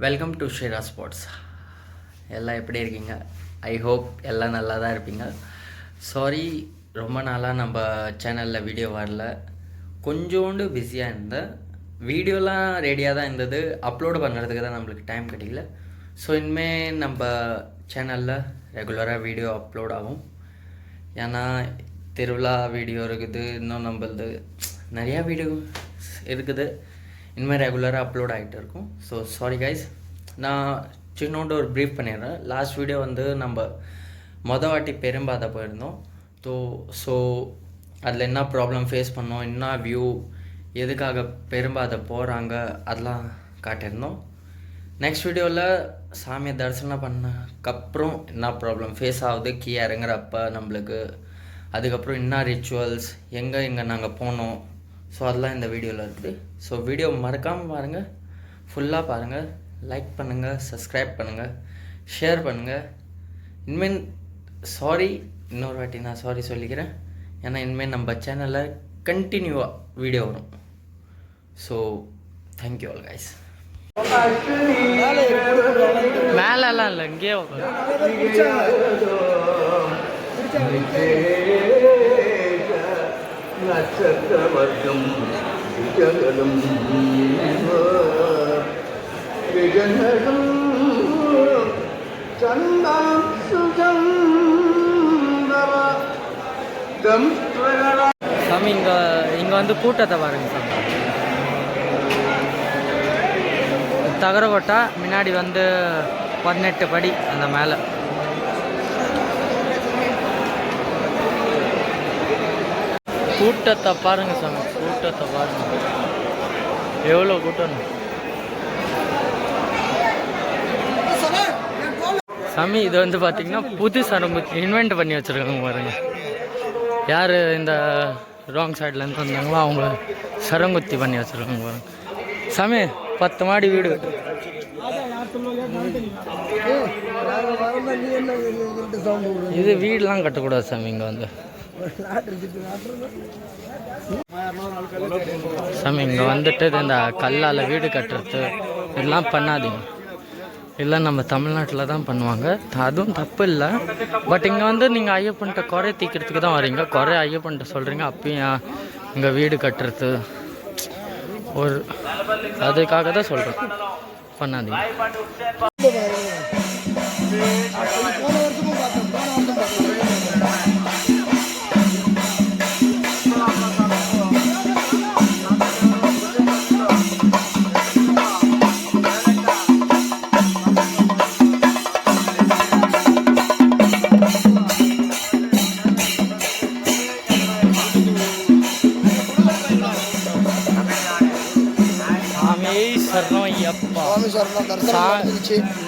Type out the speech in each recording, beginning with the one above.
Welcome to ஷேரா sports. எல்லாம் எப்படி இருக்கீங்க? ஐ ஹோப் எல்லாம் நல்லா தான் இருப்பீங்க. சாரி, ரொம்ப நாளாக நம்ம சேனலில் வீடியோ வரல. கொஞ்சோண்டு பிஸியாக இருந்தேன். வீடியோலாம் ரெடியாக தான் இருந்தது, அப்லோடு பண்ணுறதுக்கு தான் நம்மளுக்கு டைம் கிடைக்கல. ஸோ இனிமேல் நம்ம சேனலில் ரெகுலராக வீடியோ அப்லோட் ஆகும். ஏன்னா திருவிழா வீடியோ இருக்குது, இன்னும் நம்மளது நிறையா வீடியோ இருக்குது. இனிமேல் ரெகுலராக அப்லோட் ஆகிட்டு இருக்கும். ஸோ சாரி கைஸ், நான் சின்னோண்டு ஒரு ப்ரீஃப் பண்ணிடுறேன். லாஸ்ட் வீடியோ வந்து நம்ம வாட்டி பெரும்பாதை போயிருந்தோம். ஸோ அதில் என்ன ப்ராப்ளம் ஃபேஸ் பண்ணோம், என்ன வியூ, எதுக்காக பெரும்பாதை போகிறாங்க, அதெல்லாம் காட்டியிருந்தோம். நெக்ஸ்ட் வீடியோவில் சாமியை தரிசனம் பண்ணக்கப்புறம் என்ன ப்ராப்ளம் ஃபேஸ் ஆகுது, கீழே இறங்குறப்ப நம்மளுக்கு, அதுக்கப்புறம் என்ன ரிச்சுவல்ஸ், எங்கே நாங்கள் போனோம், ஸோ அதெல்லாம் இந்த வீடியோவில் இருக்குது. ஸோ வீடியோ மறக்காமல் பாருங்கள், ஃபுல்லாக பாருங்கள், லைக் பண்ணுங்கள், சப்ஸ்கிரைப் பண்ணுங்கள், ஷேர் பண்ணுங்கள். இனிமேல் சாரி, இன்னொரு வாட்டி நான் சாரி சொல்லிக்கிறேன். ஏன்னா இனிமேல் நம்ம சேனலில் கண்டினியூவாக வீடியோ வரும். So thank you all guys. மேலெல்லாம் இல்லை, இங்கேயே நட்சத்திரவர்க்கம் விஜகலம் விஜனகம் சந்தம் சுஜந்தர சாமி இங்கே வந்து கூட்டத்தை பாருங்க சாமி. தகரகோட்டா முன்னாடி வந்து 18 படி அந்த மேலே. கூட்டத்தை பாருங்க சாமி, கூட்டத்தை பாருங்க, எவ்வளோ கூட்டம் சாமி. இது வந்து பார்த்தீங்கன்னா புது சரங்குத்தி இன்வென்ட் பண்ணி வச்சுருக்காங்க பாருங்க. யார் இந்த ராங் சைட்லேருந்து வந்தாங்களோ அவங்க சரங்குத்தி பண்ணி வச்சுருக்காங்க பாருங்க சாமி. 10 மாடி வீடு. இது வீடெலாம் கட்டக்கூடாது சாமி. இங்கே வந்து சாமி இங்கே வந்துட்டு இந்த கல்லால் வீடு கட்டுறது இதெல்லாம் பண்ணாதீங்க. இல்லை நம்ம தமிழ்நாட்டில் தான் பண்ணுவாங்க, அதுவும் தப்பு இல்லை. பட் இங்கே வந்து நீங்கள் ஐயப்பன்ட்ட குறை தீக்கிறதுக்கு தான் வரீங்க, குறை ஐயப்பன்ட்ட சொல்கிறீங்க, அப்பயும் இங்கே வீடு கட்டுறது ஒரு அதுக்காக தான் சொல்கிறேன், பண்ணாதீங்க.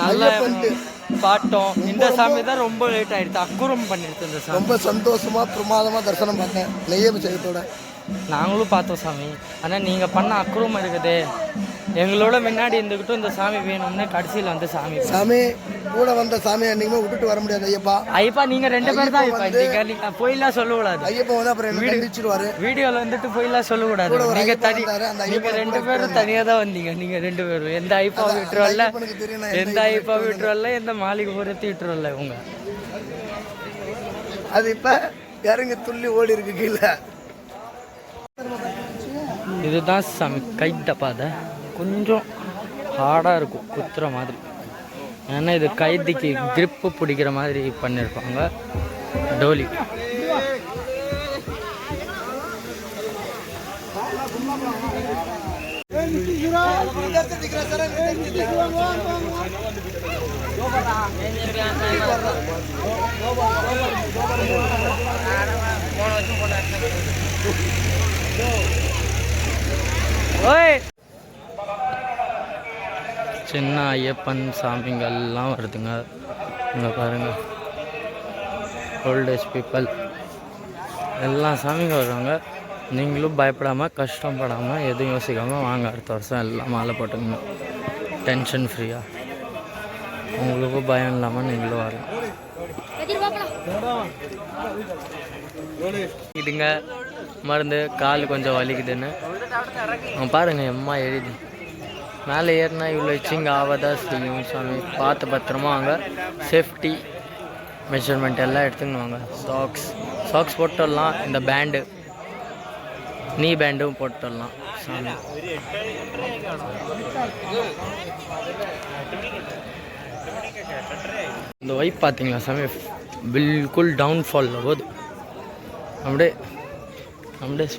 நல்ல பாட்டோம். இந்த சாமி தான் ரொம்ப லேட் ஆயிடுச்சு, அக்குரம் பண்ணிடுச்சு இந்த சாமி. ரொம்ப சந்தோஷமா பிரமாதமா தரிசனம் பண்ணேன் நெய்யபிஷேகத்தோட. நாங்களும் பார்த்தோம் சாமி. ஆனால் நீங்கள் பண்ண அக்குரம் இருக்குது, எங்களோட முன்னாடி இருந்துக்கிட்டும் இந்த சாமி வேணும்னு கடைசியில் வந்து சாமி கூட வந்த சாமி என்னைக்குமே விட்டுட்டு வர முடியாது. ஐயப்பா நீங்கள் 2 பேர் தான் இருப்பீங்க. நீங்கள் போயிலாம் சொல்லக்கூடாது. ஐயப்பா வந்து அப்புறம் வீடியோவில் வந்துட்டு போயிலாம் சொல்லக்கூடாது. நீங்கள் நீங்கள் 2 பேரும் தனியாக தான் வந்தீங்க. நீங்கள் 2 பேரும் எந்த ஐப்பா விட்டுருவல்ல, எந்த ஐப்பா விட்டுருவல்ல, எந்த மாளிகைபுரத்தை விட்டுருவல்ல. இவங்க அது இப்போ இறங்கி துள்ளி ஓடி இருக்கு கீழே. இதுதான் சாமி கைத்த பாதை. கொஞ்சம் ஹார்டாக இருக்கும், குத்துற மாதிரி. ஏன்னா இது கைதிக்கு கிரிப்பு பிடிக்கிற மாதிரி பண்ணியிருப்பாங்க. டோலி சின்ன ஐயப்பன் சாமிங்கள்லாம் வருதுங்க. இங்கே பாருங்கள், ஓல்டேஜ் பீப்புள் எல்லா சாமிங்க வருவாங்க. நீங்களும் பயப்படாமல், கஷ்டப்படாமல், எதுவும் யோசிக்காமல் வாங்க. அடுத்த வருஷம் எல்லாம் மாலை போட்டுங்க, டென்ஷன் ஃப்ரீயாக. உங்களுக்கும் பயம் இல்லாமல் நீங்களும் வரலாம். இதுங்க மருந்து கால் கொஞ்சம் வலிக்குதுன்னு பாருங்கள். எம்மா எழுதி மேலே ஏறினா இவ்வளோ இச்சிங் ஆவதா செய்யும் சாமி. பார்த்து பத்திரமா வாங்க. சேஃப்டி மெஷர்மெண்ட் எல்லாம் எடுத்துக்கணும் வாங்க. சாக்ஸ் போட்டு வரலாம். இந்த பேண்டு நீ பேண்டும் போட்டு வரலாம் சாமி. இந்த வைப் பார்த்தீங்களா சாமி, பில்குல் டவுன்ஃபாலில் போகுது. அப்படியே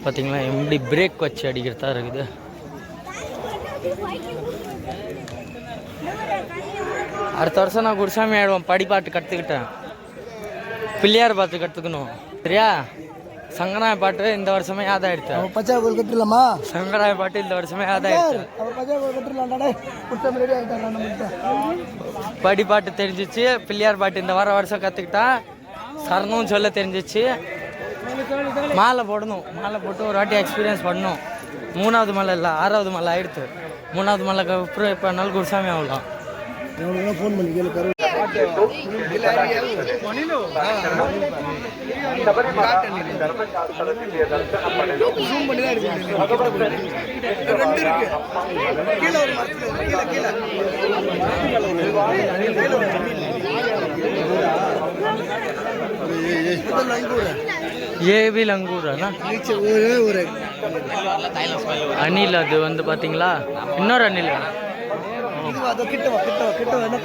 பார்த்தீங்களா எப்படி பிரேக் வச்சு அடிக்கிறதா இருக்குது. அடுத்த வருஷம் நான் குருசாமி ஆயிடுவேன். படிப்பாட்டு கற்றுக்கிட்டேன், பிள்ளையார் பாட்டு கற்றுக்கணும் சரியா. சங்கராய பாட்டு இந்த வருஷமே யாதாயிடுச்சு. பச்சை கோயில் கட்டலாமா? சங்கராய பாட்டு இந்த வருஷமே யாதாயிடுச்சு. படிப்பாட்டு தெரிஞ்சிச்சு, பிள்ளையார் பாட்டு இந்த வருஷம் கற்றுக்கிட்டா, சரணம் சொல்ல தெரிஞ்சிச்சு. மாலை போடணும், மாலை போட்டு ஒரு வாட்டி எக்ஸ்பீரியன்ஸ் பண்ணணும். 3வது மலை இல்லை 6வது மலை ஆயிடுச்சு. 3வது மலைக்கு அப்புறம் இப்போ நாள் குருசாமி ஆகலாம். ஃபோன் பண்ணி கேளு. ஏவி லங்கூரானா அணில். அது வந்து பார்த்தீங்களா இன்னொரு அணில்.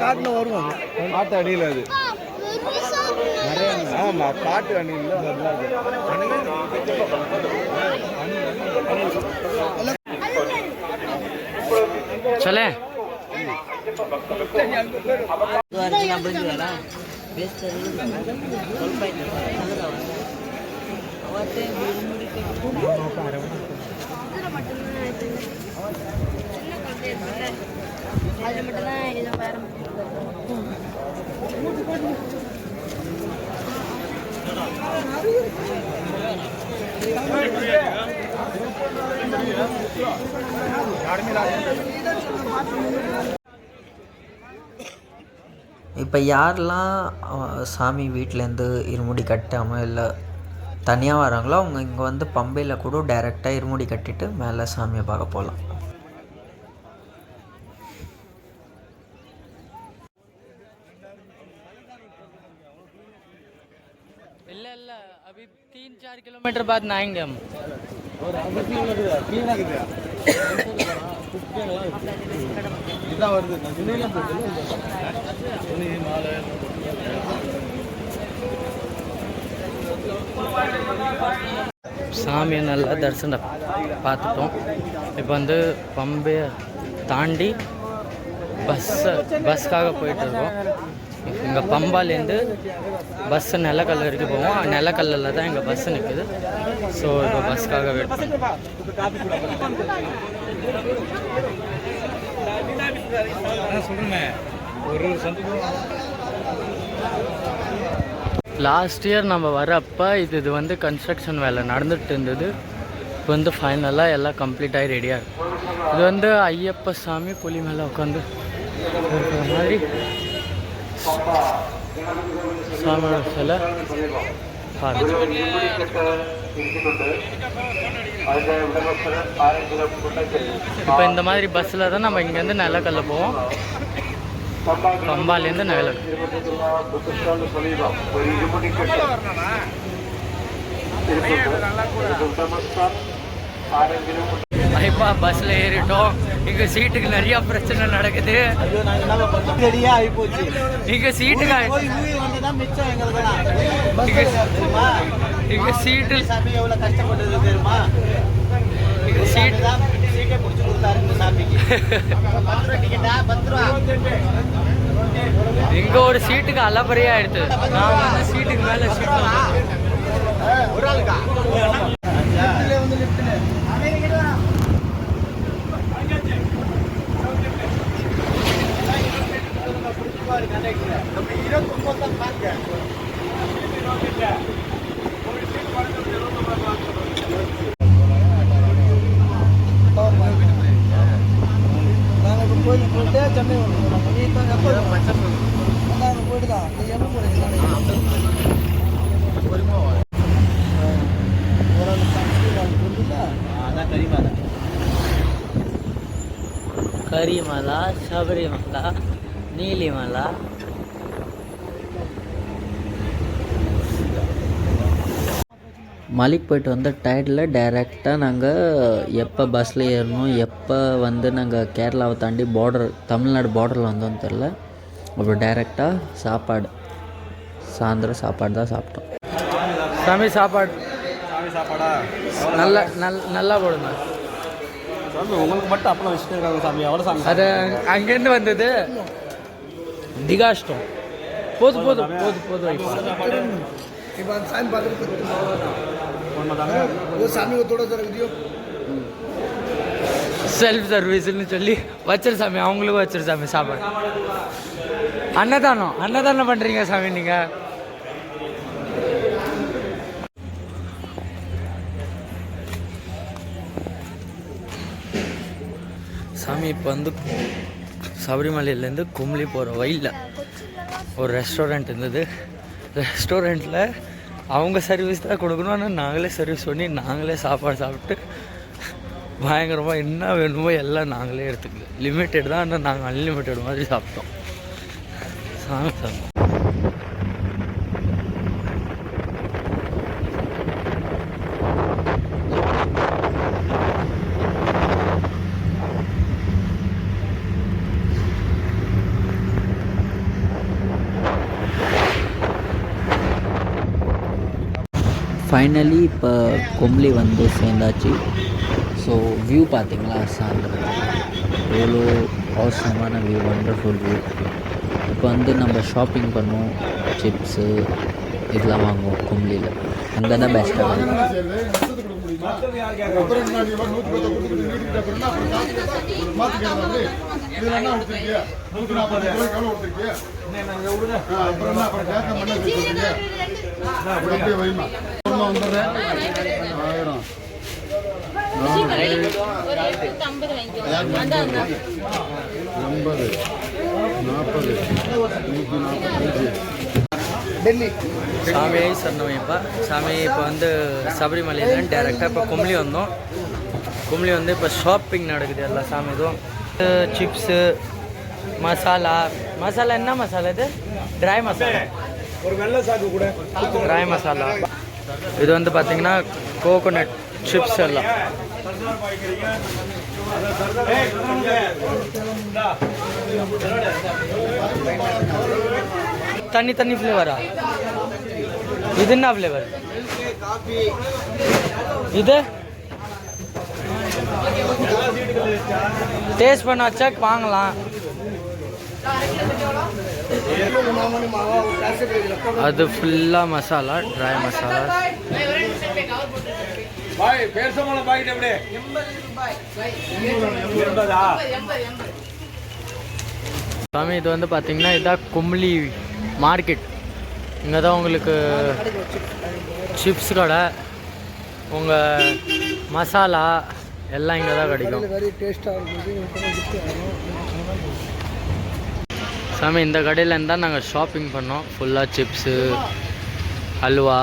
காட்டுல வரும் காட்டு அணியில் அது ஆமா காட்டு அணியில் चले இப்போ யாரெல்லாம் சாமி வீட்டிலேருந்து இருமுடி கட்டாமல் இல்லை தனியாக வராங்களோ அவங்க இங்கே வந்து பம்பையில் கூட டைரெக்டாக இருமுடி கட்டிட்டு மேலே சாமியை பார்க்க போகலாம். இல்லை अभी 3-4 किलोमीटर बाद नहाएंगे हम. சாமியை நல்லா தரிசனம் பார்த்துட்டோம். இப்போ வந்து பம்பையை தாண்டி பஸ்ஸுக்காக போயிட்டு இருக்கோம். இங்கே பம்பாலேருந்து பஸ்ஸு நிலக்கல் வரைக்கும் போவோம். நிலக்கல்லில் தான் எங்கள் பஸ்ஸு நிற்குது. ஸோ இப்போ பஸ்ஸுக்காக வெயிட் பண்ணுறோம். லாஸ்ட் இயர் நம்ம வரப்போ இது வந்து கன்ஸ்ட்ரக்ஷன் வேலை நடந்துகிட்டு இருந்தது. இப்போ வந்து ஃபைனலாக எல்லாம் கம்ப்ளீட் ஆகி ரெடியாக இருக்கும். இது வந்து ஐயப்ப சாமி புலி மேலே உட்காந்து இருக்கிற மாதிரி சாமியோட சிலை. இப்போ இந்த மாதிரி பஸ்ஸில் தான் நம்ம இங்கேருந்து நிலக்கல்ல போவோம். பம்பாலேருந்து நிலக்கல். இப்போ பஸ்ஸில் ஏறிட்டோம். இங்கே சீட்டுக்கு நிறையா பிரச்சனை நடக்குது. இங்கே சீட்டுக்கு இங்கே சீட்டு எவ்வளோ கஷ்டப்பட்டது தெரியுமா? இங்கே சீட்டு சீட்டை பிடிச்சி கொடுத்தாரு இந்த சாமிக்கு. இங்கே ஒரு சீட்டுக்கு அலப்பறையாக எடுத்து நான் வந்து சீட்டுக்கு மேலே சீட்டு ஒரு ஆளுக்கா கோயிலுக்கு போயிட்டு சென்னை போயிட்டு தான் எப்போ போகிறீங்க? அதான் தெரியுமா? கரிமலா, சபரிமலா, நீலிமலா. மலைக்கு போய்ட்டு வந்த டயர்டில் டைரெக்டாக நாங்கள் எப்போ பஸ்ஸில் ஏறணும், எப்போ வந்து நாங்கள் கேரளாவை தாண்டி தமிழ்நாடு பார்டரில் வந்தோன்னு தெரில. அப்புறம் டைரெக்டாக சாயந்தரம் சாப்பாடு தான் சாப்பிட்டோம். சாமி சாப்பாடா நல்லா போடுங்க சாமி. உங்களுக்கு மட்டும் அப்பளம் வச்சுட்டு இருக்காங்க சாமி. எவ்வளோ சாமி? அது அங்கேருந்து வந்தது திகாஷ்டம். போதும் செல்ஃப் சர்வீஸ்ன்னு சொல்லி வச்சிரு சாமி. அவங்களுக்கும் வச்சிரு சாமி சாப்பாடு. அன்னதானம் பண்ணுறீங்க சாமி நீங்கள். சாமி இப்போ வந்து சபரிமலையிலேருந்து கும்ளி போகிற வழியில் ஒரு ரெஸ்டாரண்ட் இருந்தது. ரெஸ்டாரண்ட்டில் அவங்க சர்வீஸ் தான் கொடுக்கணும், ஆனால் நாங்களே சர்வீஸ் பண்ணி நாங்களே சாப்பாடு சாப்பிட்டு பயங்கரமாக என்ன வேணுமோ எல்லாம் நாங்களே எடுத்துக்கல. லிமிட்டட் தான், ஆனால் நாங்கள் அன்லிமிட்டட் மாதிரி சாப்பிட்டோம். சாமி சாப்பிட்டோம். ஃபைனலி இப்போ கும்ளி வந்து சேர்ந்தாச்சு. ஸோ வியூ பார்த்திங்களா சாயந்தரம் எவ்வளோ அவசரமான வியூ, வண்டர்ஃபுல் வியூ. இப்போ வந்து நம்ம ஷாப்பிங் பண்ணுவோம், சிப்ஸு இதெல்லாம் வாங்குவோம் கும்ளியில். அங்கே தான் பெஸ்ட்டாக இருக்கும். சாமியை சொன்னவைப்பா. சாமி இப்போ வந்து சபரிமலையில் டேரெக்டாக இப்போ கும்ளி வந்தோம். கும்ளி வந்து இப்போ ஷாப்பிங் நடக்குது எல்லாம் சாமி. இதுவும் சிப்ஸு, மசாலா என்ன மசாலா இது? ட்ரை மசாலா, ஒரு வெள்ளை சாக்கு கூட ட்ரை மசாலா. இது வந்து பார்த்திங்கன்னா கோகோனட் சிப்ஸ் எல்லாம். தனி ஃப்ளேவரா? இது என்ன ஃப்ளேவர்? இது டேஸ்ட் பண்ண வச்சா வாங்கலாம். அது ஃபுல்லாக மசாலா, ட்ரை மசாலா. சாமி இது வந்து பார்த்தீங்கன்னா இதுதான் கும்ளி மார்க்கெட். இங்கே தான் உங்களுக்கு சிப்ஸ் கடை, உங்கள் மசாலா எல்லாம் இங்கே தான் கிடைக்கும். சாமி இந்த கடையிலேருந்து தான் நாங்கள் ஷாப்பிங் பண்ணோம். ஃபுல்லாக சிப்ஸு, ஹல்வா,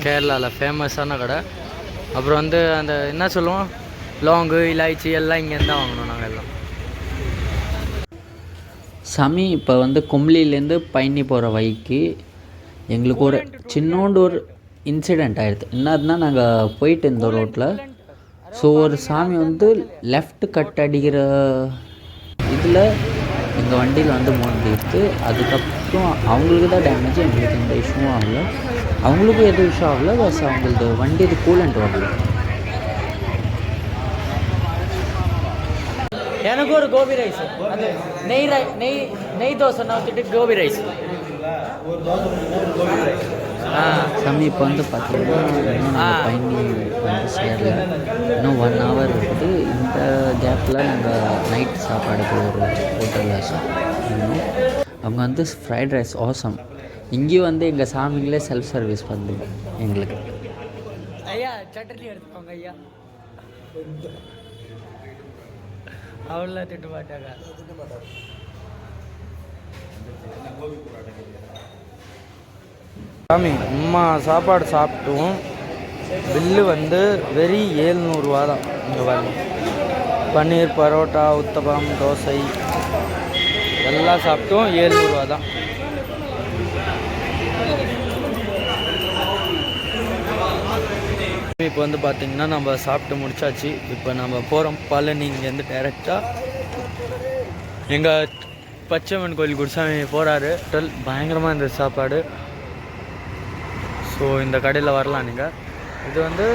கேரளாவில் ஃபேமஸான கடை. அப்புறம் வந்து அந்த என்ன சொல்லுவோம், லோங்கு, இலாய்ச்சி எல்லாம் இங்கேருந்து தான் வாங்கணும் நாங்கள் எல்லாம். சாமி இப்போ வந்து கும்ளிலேருந்து பயணி போகிற வழிக்கு எங்களுக்கு ஒரு சின்னோண்டு ஒரு இன்சிடெண்ட் ஆகிடுது. என்னதுன்னா, நாங்கள் போயிட்டு இருந்தோம் ரோட்டில். ஸோ ஒரு சாமி வந்து லெஃப்ட் கட் அடிக்கிற இதில் எங்கள் வண்டியில் வந்து மோதிடுது. அதுக்கப்புறம் அவங்களுக்கு தான் டேமேஜ், எங்களுக்கு எந்த இஷ்யூவும் ஆகலை. அவங்களுக்கும் எதுவும் இஷ்யூ ஆகலை. பஸ் அவங்களது வண்டி இது கூலண்ட் வரல. எனக்கு ஒரு கோபி ரைஸ், அது நெய் தோசை ஊற்றிட்டு கோபி ரைஸ். சாமி இப்போ வந்து பார்த்தீங்கன்னா பயணி வந்து சேரல. இன்னும் 1 hour இருக்குது. இந்த கேப்பில் நாங்கள் நைட் சாப்பாடுக்கு ஒரு ஹோட்டலில் சாப்பிட்டோம். அவங்க வந்து ஃப்ரைட் ரைஸ் ஆசம். இங்கேயும் வந்து எங்கள் சாமிங்களே செல்ஃப் சர்வீஸ் பண்ணுங்க எங்களுக்கு. ஐயா சட்டனி எடுத்துக்கோங்க ஐயா. அவ்வளோ திட்ட மாட்டாங்க. சாமி அம்மா சாப்பாடு சாப்பிட்டோம். பில்லு வந்து வெறும் 700 ரூபா தான். இங்கே வரணும் பன்னீர் பரோட்டா உத்தப்பம் தோசை எல்லாம் சாப்பிட்டோம் 700 ரூபா தான். இப்போ வந்து பார்த்திங்கன்னா நம்ம சாப்பிட்டு முடிச்சாச்சு. இப்போ நம்ம போகிறோம் பழனி. இங்கேருந்து டைரெக்டாக எங்கள் பச்சைமன் கோயில் குருசாமி போகிறாரு. பயங்கரமாக இருந்தது சாப்பாடு. ஸோ இந்த கடையில் வரலாம் நீங்கள். இது வந்து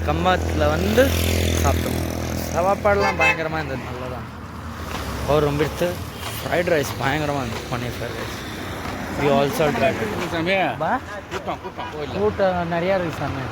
கம்பத்தில் வந்து சாப்பிட்டோம். சாப்பாடெலாம் பயங்கரமாக இருந்தது, நல்லா தான். அவர் ரொம்ப ஃப்ரைட் ரைஸ் பயங்கரமாக இருந்தது, paneer fried rice. You also try. கூட்டம் நிறையா இருக்குது சாமி.